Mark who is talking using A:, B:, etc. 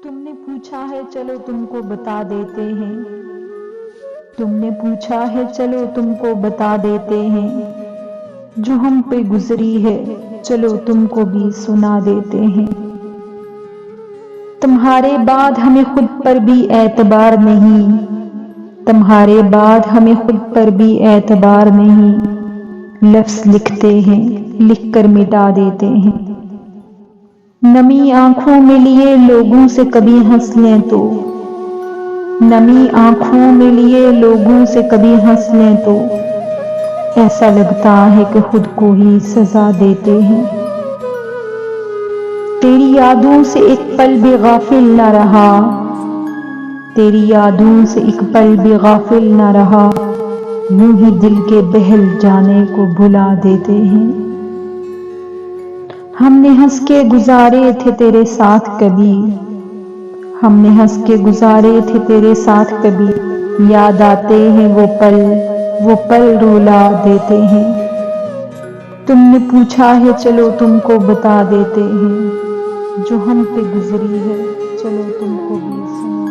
A: تم نے پوچھا ہے چلو تم کو بتا دیتے ہیں، تم نے پوچھا ہے چلو تم کو بتا دیتے ہیں، جو ہم پہ گزری ہے چلو تم کو بھی سنا دیتے ہیں۔ تمہارے بعد ہمیں خود پر بھی اعتبار نہیں، تمہارے بعد ہمیں خود پر بھی اعتبار نہیں، لفظ لکھتے ہیں لکھ کر مٹا دیتے ہیں۔ نمی آنکھوں میں لیے لوگوں سے کبھی ہنس لیں تو، نمی آنکھوں میں لیے لوگوں سے کبھی ہنس لیں تو، ایسا لگتا ہے کہ خود کو ہی سزا دیتے ہیں۔ تیری یادوں سے ایک پل بھی غافل نہ رہا، تیری یادوں سے ایک پل بھی غافل نہ رہا، یوں ہی دل کے بہل جانے کو بھلا دیتے ہیں۔ ہم نے ہنس کے گزارے تھے تیرے ساتھ کبھی، ہم نے ہنس کے گزارے تھے تیرے ساتھ کبھی، یاد آتے ہیں وہ پل رلا دیتے ہیں۔ تم نے پوچھا ہے چلو تم کو بتا دیتے ہیں، جو ہم پہ گزری ہے چلو تم کو بھی سنا